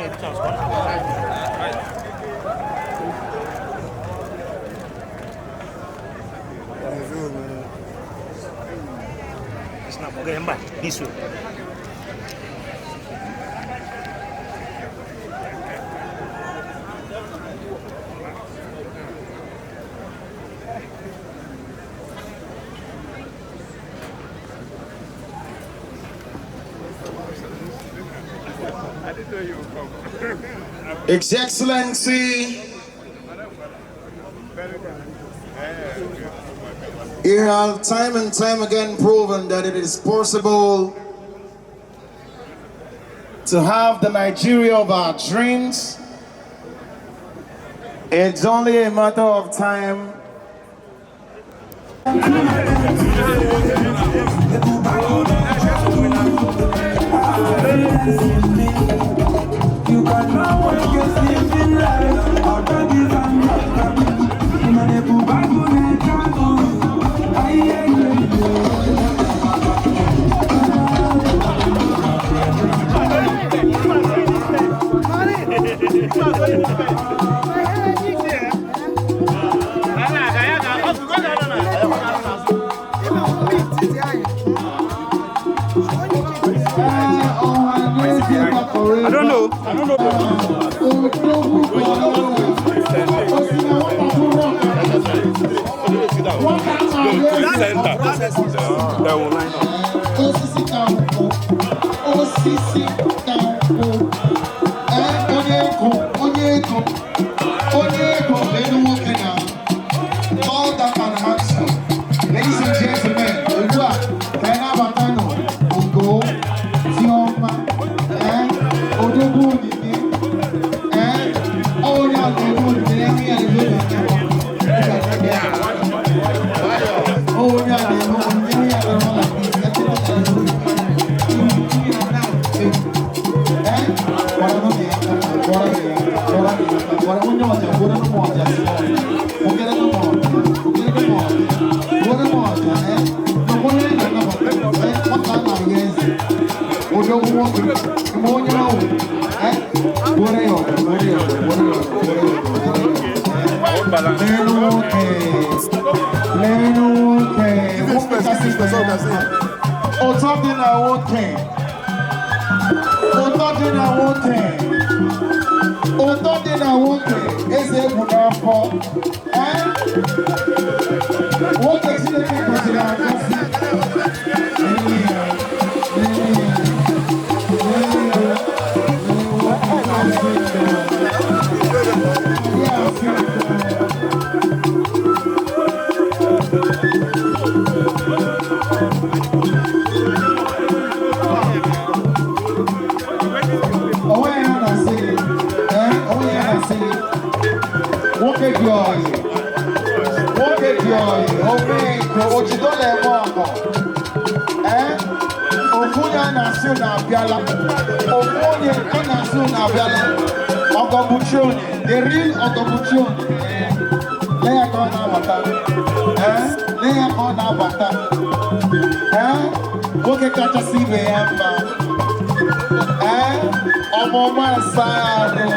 It's not going back this way. His Excellency, you have time and time again proven that it is possible to have the Nigeria of our dreams. It's only a matter of time. You got no one just living life. Out of the van, in a nebu bagu ne kago. I don't know. Ladies and gentlemen, the real Ogobuchone, lay on our water, okay, catch a sea, Omoma Saro,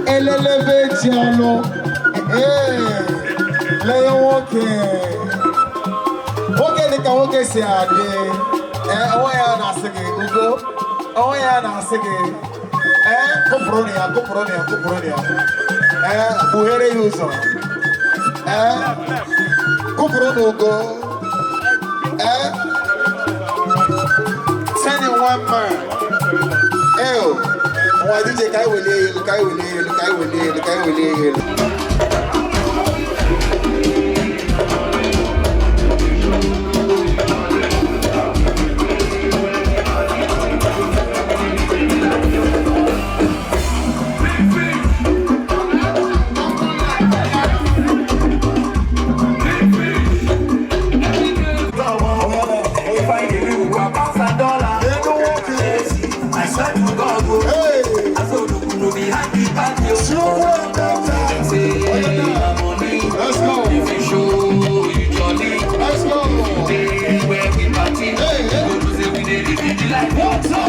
Elevatiano, lay okay, the Kawoke say, Cupronia. Buhere uso. Cupronugo. Send in one man. Why did you guy with you? What's up?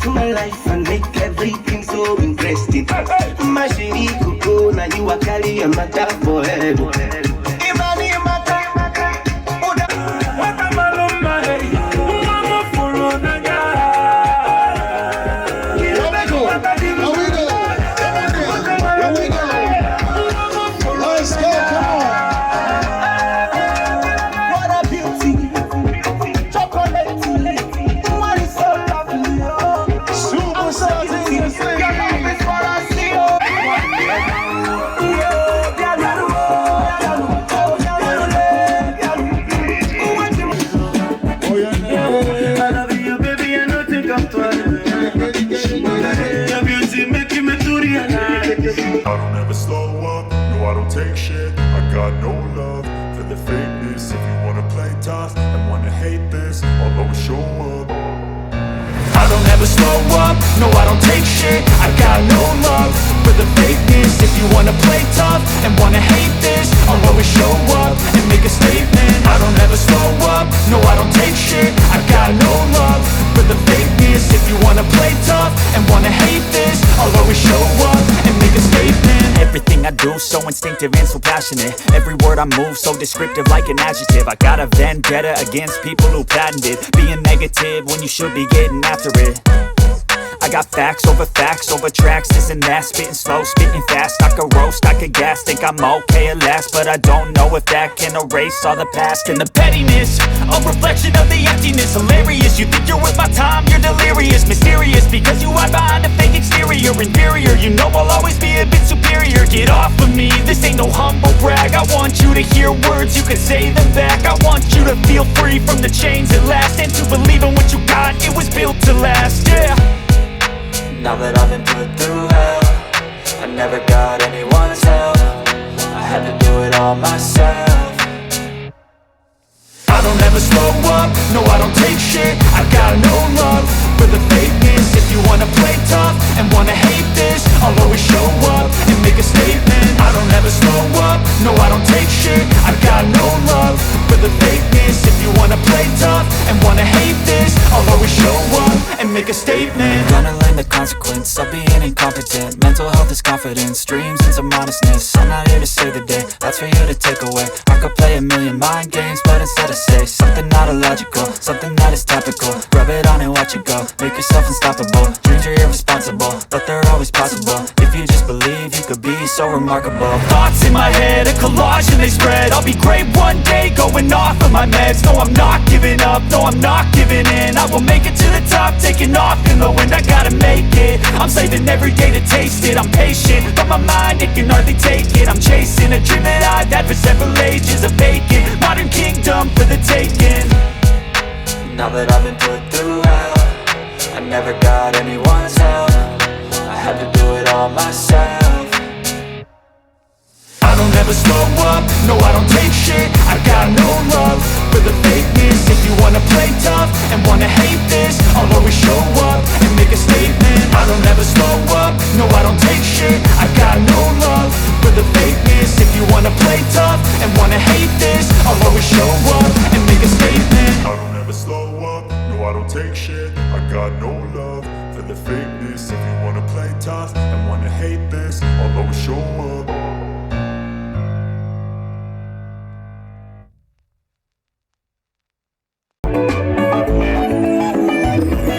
To my life and make everything so interesting. My chérie Coco, now you are carry a matter for head. I don't ever slow up, no I don't take shit. I got no love for the fakeness. If you wanna play tough and wanna hate this, I'll always show up. I don't ever slow up, no I don't take shit. I got no love for the fakeness. If you wanna play tough and wanna hate this, I'll always show up and make a statement. I don't ever slow up, no I don't take shit. I got no love for the fakeness. If you wanna play tough and wanna hate this, I'll always show up and make a statement. Everything I do so instinctive and so passionate. Every word I move so descriptive like an adjective. I got a vendetta against people who patented being negative when you should be getting after it. I got facts over tracks, this and that. Spitting slow, spitting fast. I could roast, I could gas. Think I'm okay at last, but I don't know if that can erase all the past. And the pettiness, a reflection of the emptiness. Hilarious, you think you're worth my time, you're delirious. Mysterious, because you hide behind a fake exterior. Inferior, you know I'll always be a bit superior. Get off of me, this ain't no humble brag. I want you to hear words, you can say them back. I want you to feel free from the chains at last, and to believe in what you got, it was built to last, yeah. Now that I've been put through hell, I never got anyone's help. I had to do it all myself. I don't ever slow up, no I don't take shit. I got no love for the fakeness. If you wanna play tough and wanna hate this, I'll always show up and make a statement. I don't ever slow up, no I don't take shit. I got no love for the fakeness. If you wanna play tough and wanna hate this, I'll always show up and make a statement. Gonna learn the consequence of being incompetent. Mental health is confidence, dreams and some modestness. I'm not here to save the day, that's for you to take away. I could play a million mind games, but instead I say something not illogical, something that is topical. Rub it on and watch it go, make yourself unstoppable. Dreams are irresponsible, but they're always possible. If you just believe, you could be so remarkable. Thoughts in my head, a collage and they spread. I'll be great one day, going off of my meds. No, I'm not giving up, no, I'm not giving in. I will make it to the top, taking off in the wind. I gotta make it, I'm saving every day to taste it. I'm patient, but my mind, it can hardly take it. I'm chasing a dream that I've had for several ages. A vacant, modern kingdom for the taking. Now that I've been put through hell, I never got anyone's help. I had to do it all myself. I don't ever slow up, no I don't take shit. I got no love for the fakeness. If you wanna play tough and wanna hate this, I'll always show up and make a statement. I don't ever slow up, no I don't take shit. I got no love for the fakeness. If you wanna play tough and wanna hate this, I'll always show up and make a statement. I don't ever slow up, no I don't take shit. I got no love for the fakeness. If you wanna play tough and wanna hate this, I'll always show up.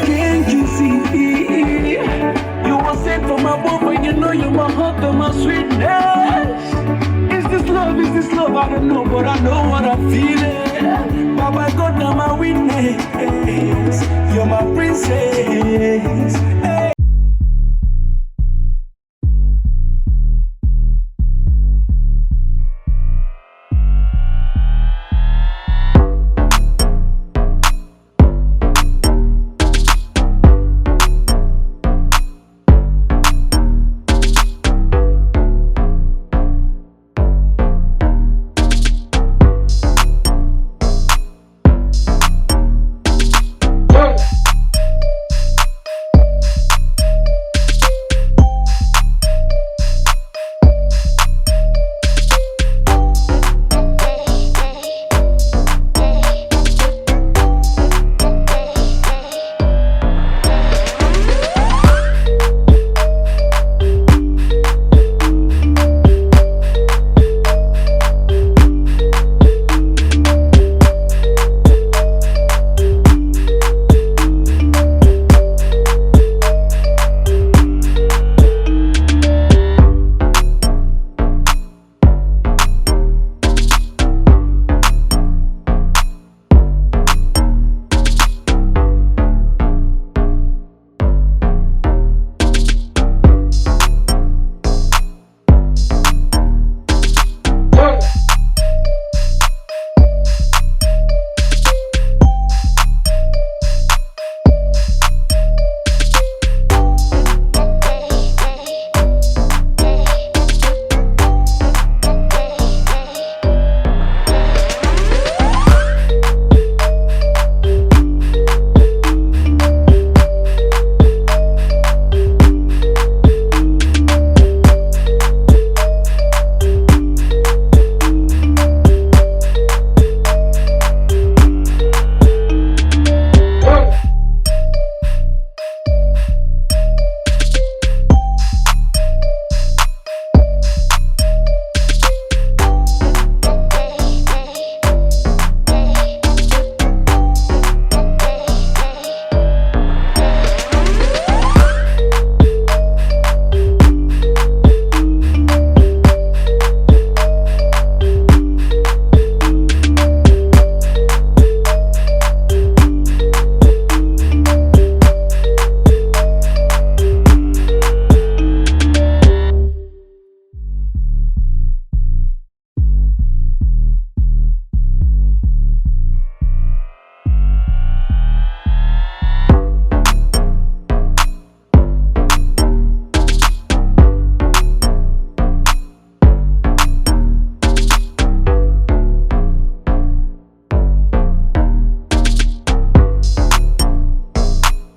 Can't you see? You were sent from above when you know you're my heart and my sweetness. Is this love? Is this love? I don't know, but I know what I'm feeling. Baba God, now my witness. You're my princess. Hey.